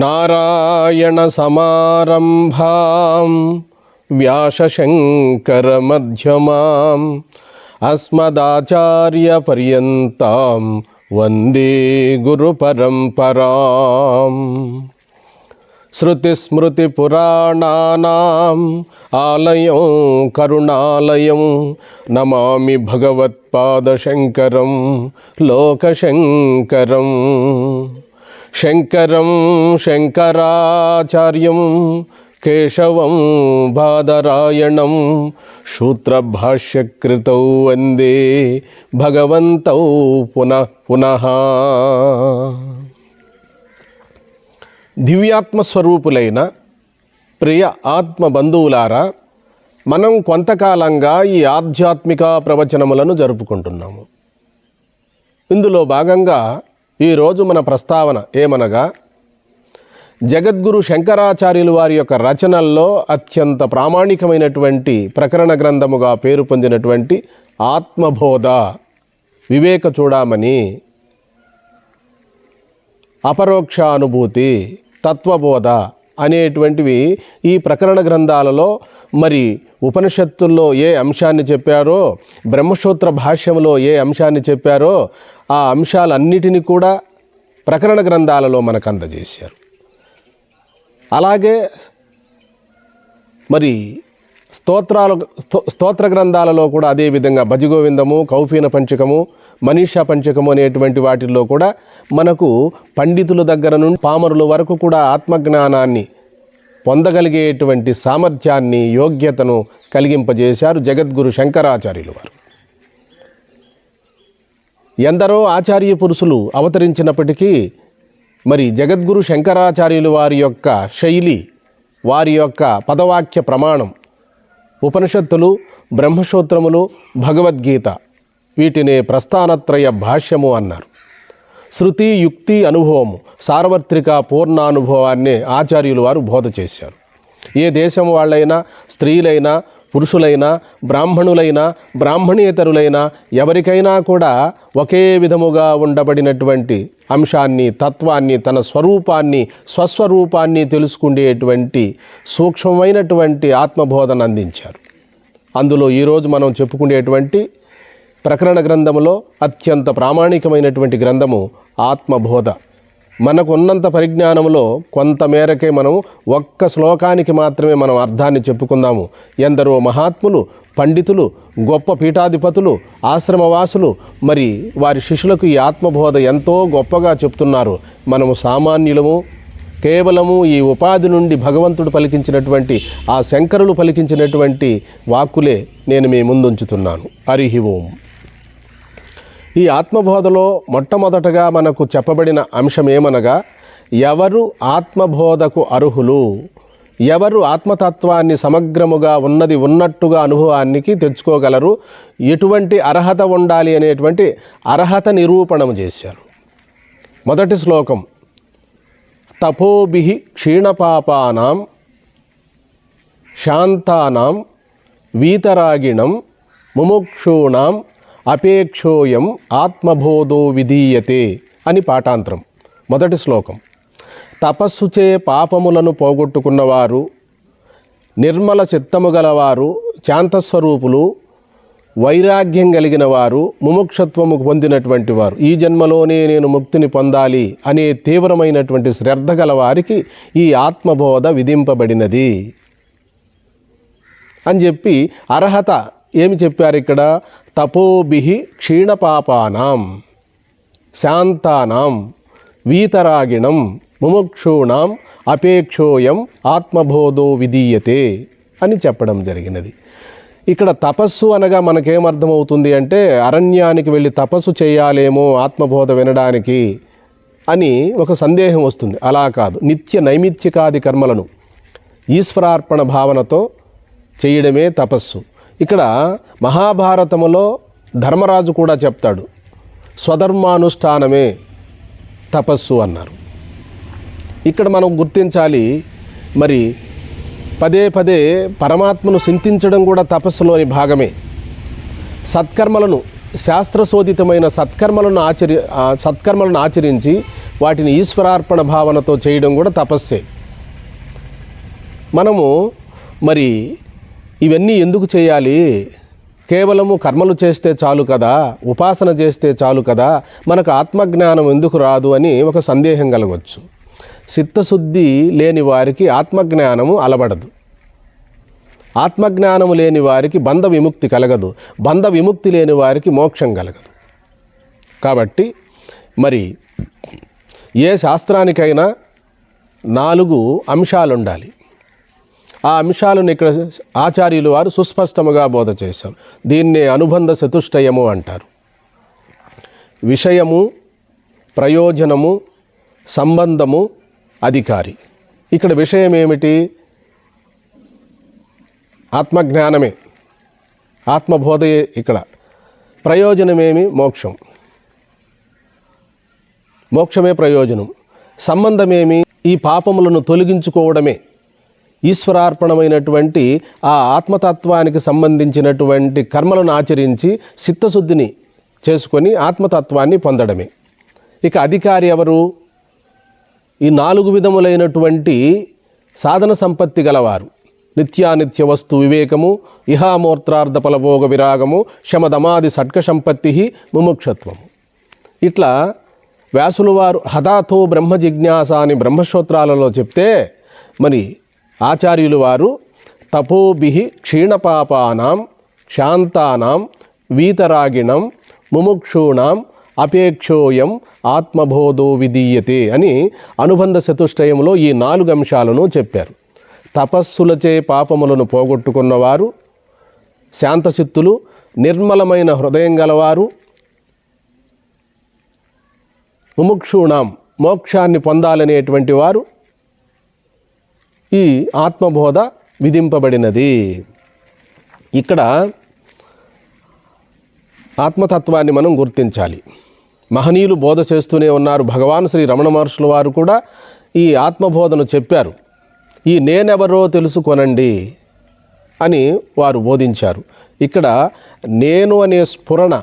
నారాయణ సమారంభాం వ్యాసశంకర మధ్యమాం అస్మదాచార్య పర్యంతాం వందే గురు పరంపరాం. శృతిస్మృతి పురాణానాం ఆలయం కరుణాలయం నమామి భగవత్పాదశంకరం లోకశంకరం. శంకరం శంకరాచార్యం కేశవం బాదరాయణం సూత్రభాష్యకృతౌ వందే భగవంతౌ పునః పునః. దివ్యాత్మస్వరూపులైన ప్రియ ఆత్మ బంధువులారా, మనం కొంతకాలంగా ఈ ఆధ్యాత్మిక ప్రవచనములను జరుపుకుంటున్నాము. ఇందులో భాగంగా ఈరోజు మన ప్రస్తావన ఏమనగా, జగద్గురు శంకరాచార్యులు వారి యొక్క రచనల్లో అత్యంత ప్రామాణికమైనటువంటి ప్రకరణ గ్రంథముగా పేరు పొందినటువంటి ఆత్మబోధ, వివేక చూడామణి, అపరోక్ష అనుభూతి, తత్వబోధ అనేటువంటివి ఈ ప్రకరణ గ్రంథాలలో మరి ఉపనిషత్తుల్లో ఏ అంశాన్ని చెప్పారో, బ్రహ్మసూత్ర భాష్యంలో ఏ అంశాన్ని చెప్పారో ఆ అంశాలన్నిటినీ కూడా ప్రకరణ గ్రంథాలలో మనకు అందజేశారు. అలాగే మరి స్తోత్ర గ్రంథాలలో కూడా అదేవిధంగా భజగోవిందము, కౌపీన పంచకము, మనీషా పంచకము అనేటువంటి వాటిల్లో కూడా మనకు పండితుల దగ్గర నుండి పామరుల వరకు కూడా ఆత్మజ్ఞానాన్ని పొందగలిగేటువంటి సామర్థ్యాన్ని, యోగ్యతను కలిగింపజేశారు జగద్గురు శంకరాచార్యులు వారు. ఎందరో ఆచార్య పురుషులు అవతరించినప్పటికీ మరి జగద్గురు శంకరాచార్యులు వారి యొక్క శైలి, వారి యొక్క పదవాక్య ప్రమాణం, ఉపనిషత్తులు, బ్రహ్మసూత్రములు, భగవద్గీత, వీటినే ప్రస్థానత్రయ భాష్యము అన్నారు. శృతి, యుక్తి, అనుభవము, సార్వత్రిక పూర్ణానుభవాన్ని ఆచార్యులు వారు బోధ చేశారు. ఏ దేశం వాళ్ళైనా, స్త్రీలైనా, పురుషులైనా, బ్రాహ్మణులైనా, బ్రాహ్మణేతరులైనా ఎవరికైనా కూడా ఒకే విధముగా ఉండబడినటువంటి అంశాన్ని, తత్వాన్ని, తన స్వరూపాన్ని, స్వస్వరూపాన్ని తెలుసుకునేటువంటి సూక్ష్మమైనటువంటి ఆత్మబోధన అందించారు. అందులో ఈరోజు మనం చెప్పుకునేటువంటి ప్రకరణ గ్రంథములో అత్యంత ప్రామాణికమైనటువంటి గ్రంథము ఆత్మబోధ. మనకు ఉన్నంత పరిజ్ఞానంలో కొంతమేరకే మనం ఒక్క శ్లోకానికి మాత్రమే మనం అర్థాన్ని చెప్పుకుందాము. ఎందరో మహాత్ములు, పండితులు, గొప్ప పీఠాధిపతులు, ఆశ్రమవాసులు మరి వారి శిష్యులకు ఈ ఆత్మబోధ ఎంతో గొప్పగా చెప్తున్నారు. మనము సామాన్యులము, కేవలము ఈ ఉపాధి నుండి భగవంతుడు పలికించినటువంటి ఆ శంకరులు పలికించినటువంటి వాక్కులే నేను మీ ముందుంచుతున్నాను. హరి ఓం. ఈ ఆత్మబోధలో మొట్టమొదటగా మనకు చెప్పబడిన అంశం ఏమనగా, ఎవరు ఆత్మబోధకు అర్హులు, ఎవరు ఆత్మతత్వాన్ని సమగ్రముగా ఉన్నది ఉన్నట్టుగా అనుభవానికి తెచ్చుకోగలరు, ఎటువంటి అర్హత ఉండాలి అనేటువంటి అర్హత నిరూపణం చేశారు. మొదటి శ్లోకం, తపోభిః క్షీణపాపానాం శాంతానాం వీతరాగిణం ముముక్షూణాం అపేక్షోయం ఆత్మబోధో విధీయతే అని పాఠాంతరం. మొదటి శ్లోకం, తపస్సుచే పాపములను పోగొట్టుకున్నవారు, నిర్మల చిత్తము గలవారు, శాంతస్వరూపులు, వైరాగ్యం కలిగిన వారు, ముముక్షత్వము పొందినటువంటి వారు, ఈ జన్మలోనే నేను ముక్తిని పొందాలి అనే తీవ్రమైనటువంటి శ్రద్ధ గల వారికి ఈ ఆత్మబోధ విధింపబడినది అని చెప్పి అర్హత ఏమి చెప్పారు ఇక్కడ? తపోభిః క్షీణపాపానాం శాంతానాం వీతరాగిణం ముముక్షూణాం అపేక్షోయం ఆత్మబోధో విధీయతే అని చెప్పడం జరిగినది. ఇక్కడ తపస్సు అనగా మనకేమర్థమవుతుంది అంటే, అరణ్యానికి వెళ్ళి తపస్సు చేయాలేమో ఆత్మబోధ వినడానికి అని ఒక సందేహం వస్తుంది. అలా కాదు, నిత్య నైమిత్తికాది కర్మలను ఈశ్వరార్పణ భావనతో చేయడమే తపస్సు. ఇక్కడ మహాభారతములో ధర్మరాజు కూడా చెప్తాడు, స్వధర్మానుష్ఠానమే తపస్సు అన్నారు. ఇక్కడ మనం గుర్తించాలి, మరి పదే పదే పరమాత్మను చింతించడం కూడా తపస్సులోని భాగమే. సత్కర్మలను, శాస్త్రశోధితమైన సత్కర్మలను ఆచరించి వాటిని ఈశ్వరార్పణ భావనతో చేయడం కూడా తపస్సే. మనము మరి ఇవన్నీ ఎందుకు చేయాలి? కేవలము కర్మలు చేస్తే చాలు కదా, ఉపాసన చేస్తే చాలు కదా, మనకు ఆత్మజ్ఞానం ఎందుకు రాదు అని ఒక సందేహం కలగవచ్చు. చిత్తశుద్ధి లేని వారికి ఆత్మజ్ఞానము అలవడదు. ఆత్మజ్ఞానము లేని వారికి బంధ విముక్తి కలగదు. బంధ విముక్తి లేని వారికి మోక్షం కలగదు. కాబట్టి మరి ఏ శాస్త్రానికైనా 4 అంశాలు ఉండాలి. ఆ అంశాలను ఇక్కడ ఆచార్యులు వారు సుస్పష్టముగా బోధ చేశారు. దీన్నే అనుబంధ చతుష్టయము అంటారు. విషయము, ప్రయోజనము, సంబంధము, అధికారి. ఇక్కడ విషయం ఏమిటి? ఆత్మజ్ఞానమే, ఆత్మబోధయే. ఇక్కడ ప్రయోజనమేమి? మోక్షం. మోక్షమే ప్రయోజనం. సంబంధమేమి? ఈ పాపములను తొలగించుకోవడమే. ఈశ్వరార్పణమైనటువంటి ఆ ఆత్మతత్వానికి సంబంధించినటువంటి కర్మలను ఆచరించి చిత్తశుద్ధిని చేసుకొని ఆత్మతత్వాన్ని పొందడమే. ఇక అధికారి ఎవరు? ఈ 4 విధములైనటువంటి సాధన సంపత్తి గలవారు. నిత్యానిత్య వస్తు వివేకము, ఇహామూర్త్రార్థ ఫలభోగ విరాగము, శమదమాది షట్క సంపత్తి, ముముక్షత్వము. ఇట్లా వ్యాసుల వారు హఠాతో బ్రహ్మ జిజ్ఞాస అని బ్రహ్మసూత్రాలలో చెప్తే, మరి ఆచార్యులు వారు తపోభిః క్షీణపాపానాం శాంతానాం వీతరాగిణం ముముక్షూణాం అపేక్షోయం ఆత్మబోధో విధీయతే అని అనుబంధ చతుష్టయంలో ఈ 4 అంశాలను చెప్పారు. తపస్సులచే పాపములను పోగొట్టుకున్నవారు, శాంతచిత్తులు, నిర్మలమైన హృదయం గలవారు, ముముక్షూణాం మోక్షాన్ని పొందాలనేటువంటి వారు ఈ ఆత్మబోధ విధింపబడినది. ఇక్కడ ఆత్మతత్వాన్ని మనం గుర్తించాలి. మహనీయులు బోధ చేస్తూనే ఉన్నారు. భగవాన్ శ్రీ రమణ మహర్షుల వారు కూడా ఈ ఆత్మబోధను చెప్పారు. ఈ నేనెవరో తెలుసుకొనండి అని వారు బోధించారు. ఇక్కడ నేను అనే స్ఫురణ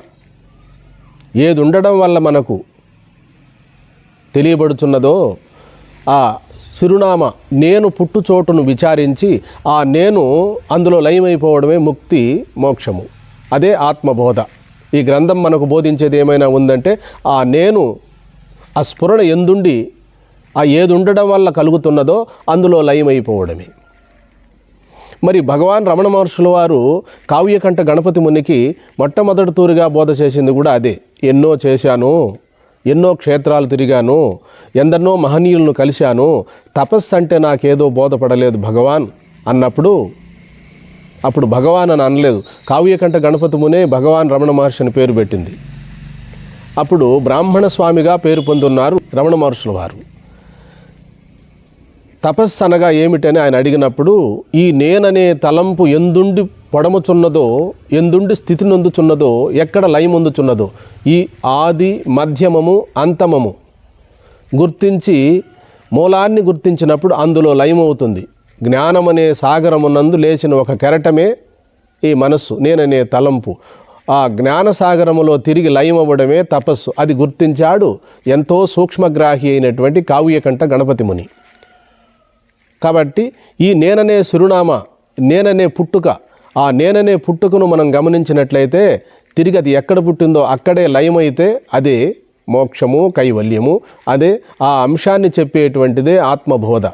ఏది ఉండడం వల్ల మనకు తెలియబడుతున్నదో ఆ చిరునామా నేను పుట్టుచోటును విచారించి ఆ నేను అందులో లయమైపోవడమే ముక్తి, మోక్షము. అదే ఆత్మబోధ. ఈ గ్రంథం మనకు బోధించేది ఏమైనా ఉందంటే ఆ నేను, ఆ స్ఫురణ ఎందుండి ఆ ఏది ఉండడం వల్ల కలుగుతున్నదో అందులో లయమైపోవడమే. మరి భగవాన్ రమణ మహర్షుల వారు కావ్యకంఠ గణపతి మునికి మొట్టమొదటి తూరిగా బోధ చేసింది కూడా అదే. ఎన్నో చేశాను, ఎన్నో క్షేత్రాలు తిరిగాను, ఎందరినో మహనీయులను కలిశాను, తపస్సు అంటే నాకేదో బోధపడలేదు భగవాన్ అన్నప్పుడు, అప్పుడు భగవాన్ అని అనలేదు. కావ్యకంఠ గణపతి మునే భగవాన్ రమణ మహర్షి అని పేరు పెట్టింది. అప్పుడు బ్రాహ్మణ స్వామిగా పేరు పొందున్నారు రమణ మహర్షుల వారు. తపస్సు అనగా ఏమిటని ఆయన అడిగినప్పుడు, ఈ నేననే తలంపు ఎందుండి పొడముచున్నదో, ఎందుండి స్థితి నొందుచున్నదో, ఎక్కడ లయమొందుచున్నదో, ఈ ఆది మధ్యమము అంతమము గుర్తించి మూలాన్ని గుర్తించినప్పుడు అందులో లయమవుతుంది. జ్ఞానమనే సాగరమునందు లేచిన ఒక కెరటమే ఈ మనస్సు, నేననే తలంపు. ఆ జ్ఞానసాగరములో తిరిగి లయమవ్వడమే తపస్సు. అది గుర్తించాడు ఎంతో సూక్ష్మగ్రాహి అయినటువంటి కావ్యకంఠ గణపతి ముని. కాబట్టి ఈ నేననే చిరునామా, నేననే పుట్టుక, ఆ నేననే పుట్టుకను మనం గమనించినట్లయితే తిరిగి అది ఎక్కడ పుట్టిందో అక్కడే లయమైతే అదే మోక్షము, కైవల్యము. అదే ఆ అంశాన్ని చెప్పేటువంటిదే ఆత్మబోధ.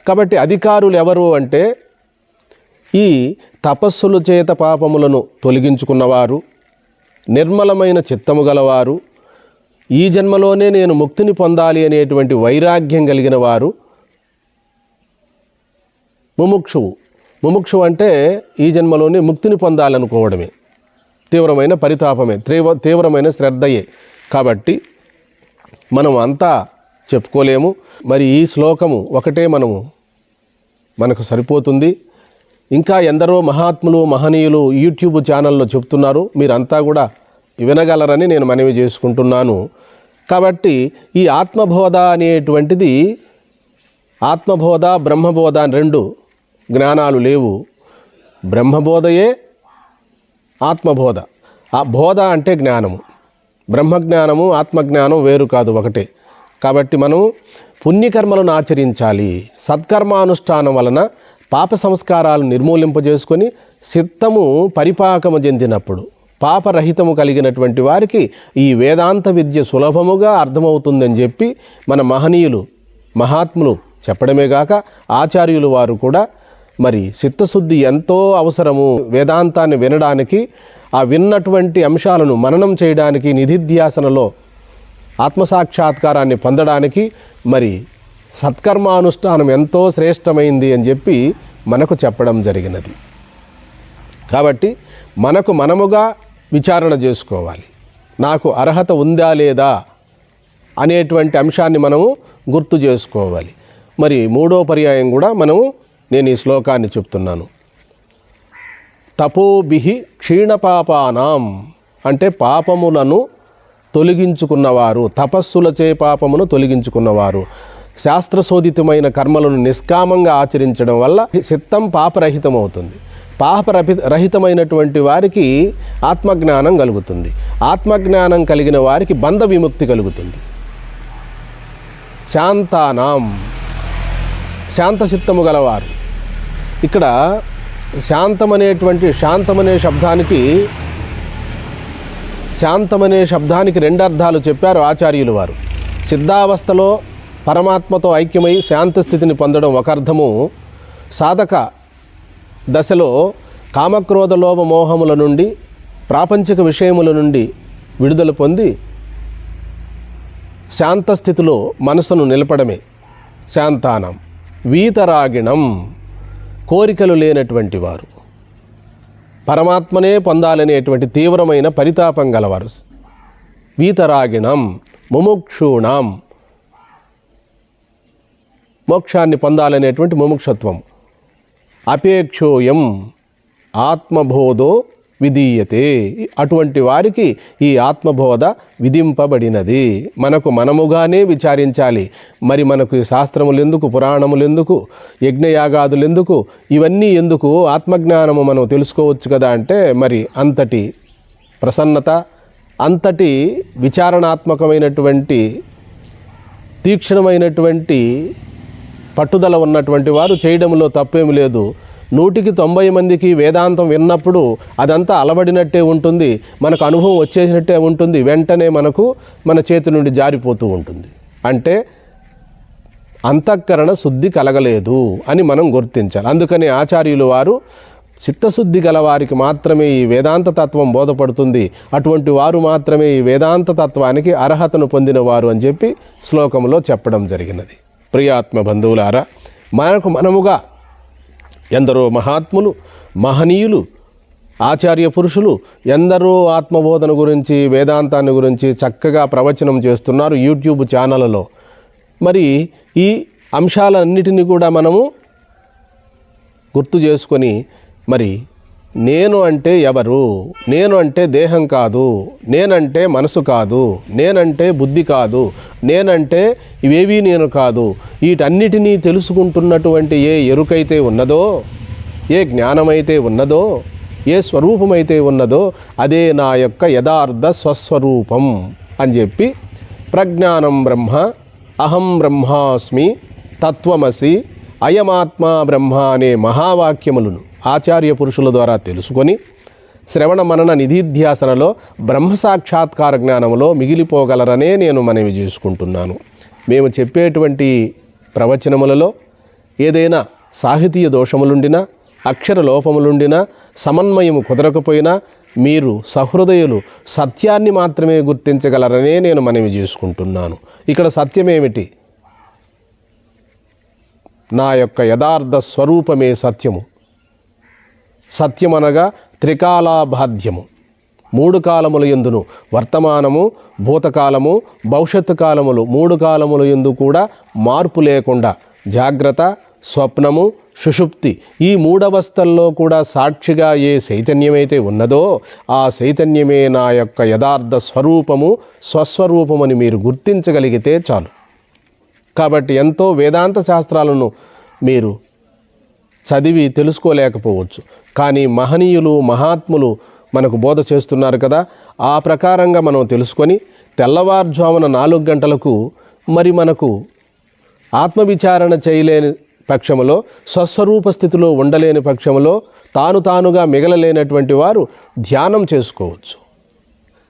కాబట్టి అధికారులు ఎవరు అంటే ఈ తపస్సుల చేత పాపములను తొలగించుకున్నవారు, నిర్మలమైన చిత్తము గలవారు, ఈ జన్మలోనే నేను ముక్తిని పొందాలి అనేటువంటి వైరాగ్యం కలిగిన వారు ముముక్షువు. ముముక్షువు అంటే ఈ జన్మలోనే ముక్తిని పొందాలనుకోవడమే, తీవ్రమైన పరితాపమే, తీవ్రమైన శ్రద్ధయే. కాబట్టి మనం అంతా చెప్పుకోలేము. మరి ఈ శ్లోకము ఒకటే మనకు సరిపోతుంది. ఇంకా ఎందరో మహాత్ములు, మహనీయులు యూట్యూబ్ ఛానల్లో చెప్తున్నారు. మీరంతా కూడా వినగలరని నేను మనవి చేసుకుంటున్నాను. కాబట్టి ఈ ఆత్మబోధ అనేటువంటిది, ఆత్మబోధ బ్రహ్మబోధ అని 2 జ్ఞానాలు లేవు. బ్రహ్మబోధయే ఆత్మబోధ. ఆ బోధ అంటే జ్ఞానము. బ్రహ్మజ్ఞానము ఆత్మజ్ఞానం వేరు కాదు, ఒకటే. కాబట్టి మనం పుణ్యకర్మలను ఆచరించాలి. సత్కర్మానుష్ఠానం వలన పాప సంస్కారాలు నిర్మూలింపజేసుకొని చిత్తము పరిపాకము చెందినప్పుడు పాపరహితము కలిగినటువంటి వారికి ఈ వేదాంత విద్య సులభముగా అర్థమవుతుందని చెప్పి మన మహనీయులు మహాత్ములు చెప్పడమే గాక ఆచార్యులు వారు కూడా మరి చిత్తశుద్ధి ఎంతో అవసరము, వేదాంతాన్ని వినడానికి, ఆ విన్నటువంటి అంశాలను మననం చేయడానికి, నిధిధ్యాసనలో ఆత్మసాక్షాత్కారాన్ని పొందడానికి మరి సత్కర్మానుష్ఠానం ఎంతో శ్రేష్టమైంది అని చెప్పి మనకు చెప్పడం జరిగినది. కాబట్టి మనకు మనముగా విచారణ చేసుకోవాలి. నాకు అర్హత ఉందా లేదా అనేటువంటి అంశాన్ని మనము గుర్తు చేసుకోవాలి. మరి మూడో పర్యాయం కూడా నేను ఈ శ్లోకాన్ని చెప్తున్నాను. తపోభిః క్షీణపాపానాం అంటే పాపములను తొలగించుకున్నవారు, తపస్సులచే పాపమును తొలగించుకున్నవారు, శాస్త్రశోధితమైన కర్మలను నిష్కామంగా ఆచరించడం వల్ల చిత్తం పాపరహితమవుతుంది. పాపరహితమైనటువంటి వారికి ఆత్మజ్ఞానం కలుగుతుంది. ఆత్మజ్ఞానం కలిగిన వారికి బంధ విముక్తి కలుగుతుంది. శాంతానాం శాంతచిత్తము గలవారు. ఇక్కడ శాంతమనే శబ్దానికి రెండు అర్థాలు చెప్పారు ఆచార్యులు వారు. సిద్ధావస్థలో పరమాత్మతో ఐక్యమై శాంతస్థితిని పొందడం ఒక అర్థము, సాధక దశలో కామక్రోధ లోభ మోహముల నుండి, ప్రాపంచిక విషయముల నుండి విడుదల పొంది శాంతస్థితిలో మనసును నిలపడమే శాంతానం. వీతరాగిణం కోరికలు లేనటువంటి వారు, పరమాత్మనే పొందాలనేటువంటి తీవ్రమైన పరితాపం గలవారు. వీతరాగిణం ముముక్షూణం మోక్షాన్ని పొందాలనేటువంటి ముముక్షత్వం. అపేక్షోయం ఆత్మబోధో విధీయతే అటువంటి వారికి ఈ ఆత్మబోధ విధింపబడినది. మనకు మనముగానే విచారించాలి. మరి మనకు ఈ శాస్త్రములు ఎందుకు, పురాణములు ఎందుకు, యజ్ఞయాగాదులు ఎందుకు, ఇవన్నీ ఎందుకు? ఆత్మజ్ఞానము మనం తెలుసుకోవచ్చు కదా అంటే మరి అంతటి ప్రసన్నత, అంతటి విచారణాత్మకమైనటువంటి తీక్షణమైనటువంటి పట్టుదల ఉన్నటువంటి వారు చేయడంలో తప్పేమి లేదు. 100కి 90 మందికి వేదాంతం విన్నప్పుడు అదంతా అలవడినట్టే ఉంటుంది, మనకు అనుభవం వచ్చేసినట్టే ఉంటుంది, వెంటనే మన చేతి నుండి జారిపోతూ ఉంటుంది. అంటే అంతఃకరణ శుద్ధి కలగలేదు అని మనం గుర్తించాలి. అందుకని ఆచార్యులు వారు చిత్తశుద్ధి గల వారికి మాత్రమే ఈ వేదాంత తత్వం బోధపడుతుంది, అటువంటి వారు మాత్రమే ఈ వేదాంత తత్వానికి అర్హతను పొందినవారు అని చెప్పి శ్లోకంలో చెప్పడం జరిగినది. ప్రియాత్మ బంధువులారా, మనముగా ఎందరో మహాత్ములు, మహనీయులు, ఆచార్య పురుషులు ఎందరో ఆత్మబోధన గురించి, వేదాంతాన్ని గురించి చక్కగా ప్రవచనం చేస్తున్నారు యూట్యూబ్ ఛానళ్ళలో. మరి ఈ అంశాలన్నిటినీ కూడా మనము గుర్తు చేసుకొని మరి నేను అంటే ఎవరు, నేను అంటే దేహం కాదు, నేనంటే మనసు కాదు, నేనంటే బుద్ధి కాదు, నేనంటే ఇవేవీ నేను కాదు, వీటన్నిటినీ తెలుసుకుంటున్నటువంటి ఏ ఎరుకైతే ఉన్నదో, ఏ జ్ఞానమైతే ఉన్నదో, ఏ స్వరూపమైతే ఉన్నదో అదే నా యొక్క యథార్థ స్వస్వరూపం అని చెప్పి ప్రజ్ఞానం బ్రహ్మ, అహం బ్రహ్మాస్మి, తత్వమసి, అయమాత్మా బ్రహ్మ అనే మహావాక్యములను ఆచార్య పురుషుల ద్వారా తెలుసుకొని శ్రవణ మనన నిధిధ్యాసనలో బ్రహ్మ సాక్షాత్కార జ్ఞానంలో మిగిలిపోగలరనే నేను మనవి చేసుకుంటున్నాను. మేము చెప్పేటువంటి ప్రవచనములలో ఏదైనా సాహితీయ దోషములుండినా, అక్షర లోపములుండినా, సమన్వయము కుదరకపోయినా మీరు సహృదయులు సత్యాన్ని మాత్రమే గుర్తించగలరనే నేను మనవి చేసుకుంటున్నాను. ఇక్కడ సత్యమేమిటి? నా యొక్క యథార్థ స్వరూపమే సత్యము. సత్యమనగా త్రికాలాబాధ్యము, 3 కాలముల యందును, వర్తమానము, భూతకాలము, భవిష్యత్తు కాలములు 3 కాలముల యందు కూడా మార్పు లేకుండా జాగ్రత్త, స్వప్నము, సుషుప్తి ఈ 3 అవస్థల్లో కూడా సాక్షిగా ఏ చైతన్యమైతే ఉన్నదో ఆ చైతన్యమే నా యొక్క యథార్థ స్వరూపము, స్వస్వరూపమని మీరు గుర్తించగలిగితే చాలు. కాబట్టి ఎంతో వేదాంత శాస్త్రాలను మీరు చదివి తెలుసుకోలేకపోవచ్చు, కానీ మహనీయులు, మహాత్ములు మనకు బోధ చేస్తున్నారు కదా. ఆ ప్రకారంగా మనం తెలుసుకొని తెల్లవారుజామున 4 గంటలకు మరి మనకు ఆత్మవిచారణ చేయలేని పక్షములో, స్వస్వరూప స్థితిలో ఉండలేని పక్షములో, తానుగా మిగలలేనటువంటి వారు ధ్యానం చేసుకోవచ్చు.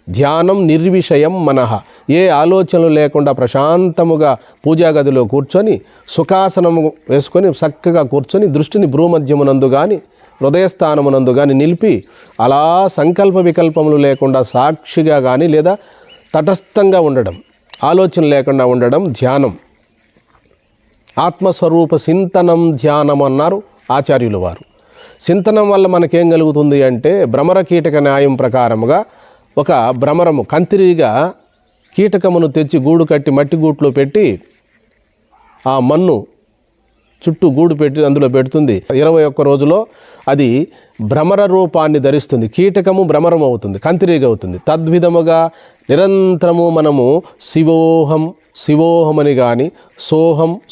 ధ్యానం నిర్విషయం మనః, ఏ ఆలోచనలు లేకుండా ప్రశాంతముగా పూజా గదిలో కూర్చొని సుఖాసనము వేసుకొని చక్కగా కూర్చొని దృష్టిని భ్రూమధ్యమునందు కానీ హృదయస్థానమునందు కానీ నిలిపి అలా సంకల్ప వికల్పములు లేకుండా సాక్షిగా కానీ లేదా తటస్థంగా ఉండడం, ఆలోచన లేకుండా ఉండడం ధ్యానం. ఆత్మస్వరూప చింతనం ధ్యానం అన్నారు ఆచార్యులు వారు. చింతనం వల్ల మనకేం కలుగుతుంది అంటే, భ్రమర కీటక న్యాయం ప్రకారముగా ఒక భ్రమరము కంతిరిగా కీటకమును తెచ్చి గూడు కట్టి మట్టి గూట్లో పెట్టి ఆ మన్ను చుట్టూ గూడు పెట్టి అందులో పెడుతుంది. 21 రోజులో అది భ్రమర రూపాన్ని ధరిస్తుంది. కీటకము భ్రమరం అవుతుంది, కంతిరీగ అవుతుంది. తద్విధముగా నిరంతరము మనము శివోహం శివోహమని కానీ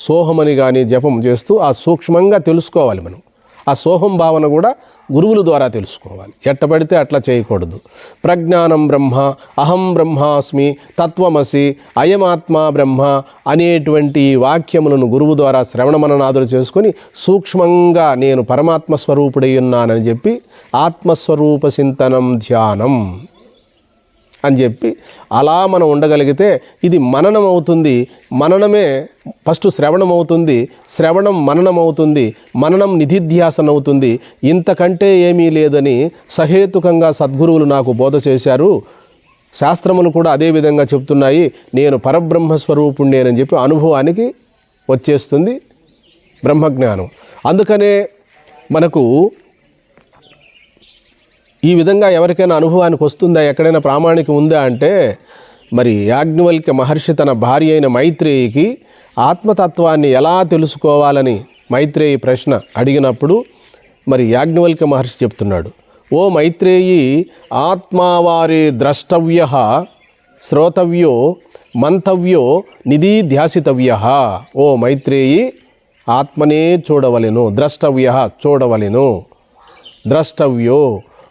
సోహమని కానీ జపం చేస్తూ ఆ సూక్ష్మంగా తెలుసుకోవాలి. మనం ఆ సోహం భావన కూడా గురువుల ద్వారా తెలుసుకోవాలి. ఎట్టబడితే అట్లా చేయకూడదు. ప్రజ్ఞానం బ్రహ్మ, అహం బ్రహ్మాస్మి, తత్వమసి, అయమాత్మా బ్రహ్మ అనేటువంటి వాక్యములను గురువు ద్వారా శ్రవణ మననాదులు చేసుకొని సూక్ష్మంగా నేను పరమాత్మ స్వరూపుడై ఉన్నానని చెప్పి ఆత్మస్వరూప చింతనం ధ్యానం అని చెప్పి అలా మనం ఉండగలిగితే ఇది మననం అవుతుంది. మననమే ఫస్ట్ శ్రవణం అవుతుంది, శ్రవణం మననం అవుతుంది, మననం నిధిధ్యాసన అవుతుంది. ఇంతకంటే ఏమీ లేదని సహేతుకంగా సద్గురువులు నాకు బోధ చేశారు. శాస్త్రములు కూడా అదే విధంగా చెప్తున్నాయి. నేను పరబ్రహ్మస్వరూపుణ్ణేనని చెప్పి అనుభవానికి వచ్చేస్తుంది బ్రహ్మజ్ఞానం. అందుకనే మనకు ఈ విధంగా ఎవరికైనా అనుభవానికి వస్తుందా, ఎక్కడైనా ప్రామాణికం ఉందా అంటే, మరి యాజ్ఞవల్క్య మహర్షి తన భార్య అయిన మైత్రేయికి ఆత్మతత్వాన్ని ఎలా తెలుసుకోవాలని మైత్రేయి ప్రశ్న అడిగినప్పుడు మరి యాజ్ఞవల్క్య మహర్షి చెప్తున్నాడు, ఓ మైత్రేయి, ఆత్మావారే ద్రష్టవ్య శ్రోతవ్యో మంతవ్యో నిధిధ్యాసితవ్య. ఓ మైత్రేయి, ఆత్మనే చూడవలెను, ద్రష్టవ్య చూడవలెను, ద్రష్టవ్యో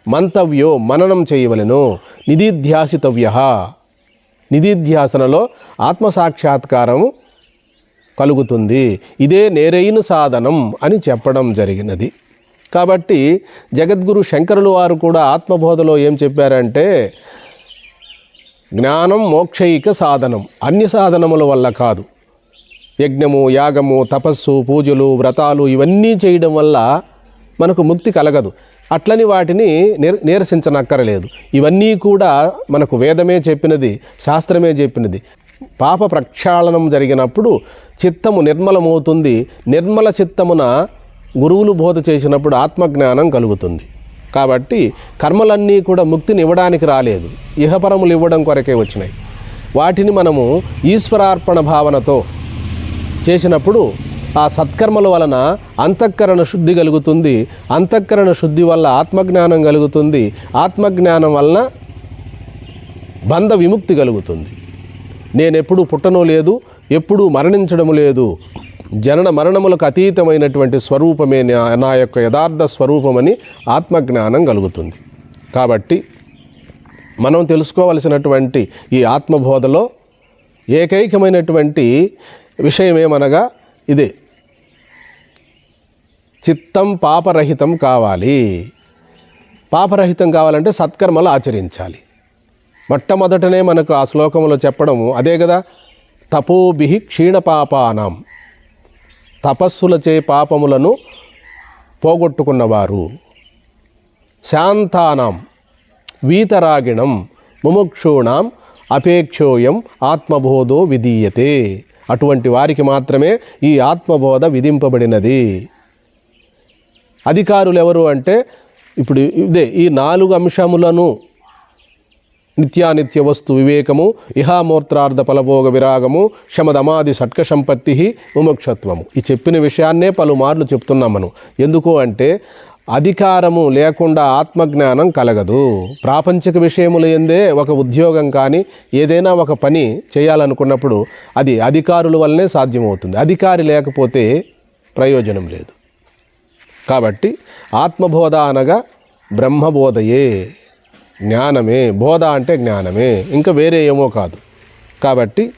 మంతవ్యో మననం చేయవలెను, నిధిధ్యాసితవ్య నిధిధ్యాసనలో ఆత్మసాక్షాత్కారం కలుగుతుంది. ఇదే నేరైన సాధనం అని చెప్పడం జరిగినది. కాబట్టి జగద్గురు శంకరులు వారు కూడా ఆత్మబోధలో ఏం చెప్పారంటే, జ్ఞానం మోక్షైక సాధనం, అన్య సాధనముల వల్ల కాదు. యజ్ఞము, యాగము, తపస్సు, పూజలు, వ్రతాలు ఇవన్నీ చేయడం వల్ల మనకు ముక్తి కలగదు. అట్లని వాటిని నిరసించనక్కరలేదు. ఇవన్నీ కూడా మనకు వేదమే చెప్పినది, శాస్త్రమే చెప్పినది. పాప ప్రక్షాళనం జరిగినప్పుడు చిత్తము నిర్మలమవుతుంది. నిర్మల చిత్తమున గురువులు బోధ చేసినప్పుడు ఆత్మజ్ఞానం కలుగుతుంది. కాబట్టి కర్మలన్నీ కూడా ముక్తిని ఇవ్వడానికి రాలేదు, ఇహపరములు ఇవ్వడం కొరకే వచ్చినాయి. వాటిని మనము ఈశ్వరార్పణ భావనతో చేసినప్పుడు ఆ సత్కర్మల వలన అంతఃకరణ శుద్ధి కలుగుతుంది. అంతఃకరణ శుద్ధి వల్ల ఆత్మజ్ఞానం కలుగుతుంది. ఆత్మజ్ఞానం వలన బంధ విముక్తి కలుగుతుంది. నేనెప్పుడు పుట్టను లేదు, ఎప్పుడూ మరణించడము లేదు, జనన మరణములకు అతీతమైనటువంటి స్వరూపమే నా యొక్క యథార్థ స్వరూపమని ఆత్మజ్ఞానం కలుగుతుంది. కాబట్టి మనం తెలుసుకోవలసినటువంటి ఈ ఆత్మబోధలో ఏకైకమైనటువంటి విషయమేమనగా ఇదే, చిత్తం పాపరహితం కావాలి. పాపరహితం కావాలంటే సత్కర్మలు ఆచరించాలి. మొట్టమొదటనే మనకు ఆ శ్లోకంలో చెప్పడము అదే కదా, తపోభిః క్షీణపాపానాం, తపస్సులచే పాపములను పోగొట్టుకున్నవారు, శాంతానాం వీతరాగిణం ముముక్షూణాం అపేక్షోయం ఆత్మబోధో విధీయతే. అటువంటి వారికి మాత్రమే ఈ ఆత్మబోధ విధింపబడినది. అధికారులు ఎవరు అంటే, ఇప్పుడు ఇదే ఈ 4 అంశములను నిత్యానిత్య వస్తు వివేకము, ఇహామూర్త్రార్థ ఫలభోగ విరాగము, శమదమాది షట్క సంపత్తి, ముముక్షత్వము, ఈ చెప్పిన విషయాన్నే పలుమార్లు చెప్తున్నాం మనం. ఎందుకు అంటే అధికారము లేకుండా ఆత్మజ్ఞానం కలగదు. ప్రాపంచిక విషయముల యందే ఒక ఉద్యోగం కానీ ఏదైనా ఒక పని చేయాలనుకున్నప్పుడు అది అధికారుల వల్లనే సాధ్యమవుతుంది. అధికారి లేకపోతే ప్రయోజనం లేదు. కాబట్టి ఆత్మబోధ అనగా బ్రహ్మబోధయే. జ్ఞానమే. బోధ అంటే జ్ఞానమే, ఇంకా వేరే ఏమో కాదు. కాబట్టి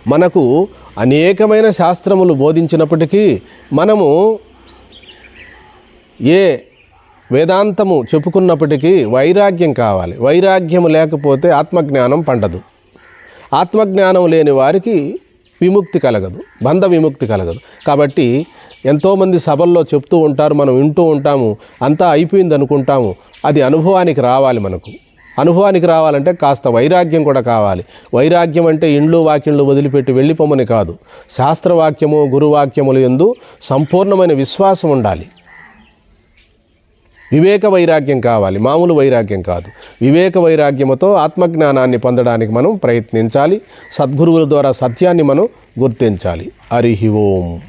మనకు అనేకమైన శాస్త్రములు బోధించినప్పటికీ మనము ఏ వేదాంతము చెప్పుకున్నప్పటికీ వైరాగ్యం కావాలి. వైరాగ్యము లేకపోతే ఆత్మజ్ఞానం పండదు. ఆత్మజ్ఞానం లేని వారికి విముక్తి కలగదు, బంధ విముక్తి కలగదు. కాబట్టి ఎంతోమంది సభల్లో చెప్తూ ఉంటారు, మనం వింటూ ఉంటాము, అంతా అయిపోయింది అనుకుంటాము. అది అనుభవానికి రావాలి. మనకు అనుభవానికి రావాలంటే కాస్త వైరాగ్యం కూడా కావాలి. వైరాగ్యం అంటే ఇండ్లు వాకిళ్ళు వదిలిపెట్టి వెళ్ళిపోమని కాదు. శాస్త్రవాక్యము గురువాక్యములు యందు సంపూర్ణమైన విశ్వాసం ఉండాలి. వివేక వైరాగ్యం కావాలి, మామూలు వైరాగ్యం కాదు. వివేక వైరాగ్యముతో ఆత్మజ్ఞానాన్ని పొందడానికి మనం ప్రయత్నించాలి. సద్గురువుల ద్వారా సత్యాన్ని మనం గుర్తించాలి. హరి ఓం.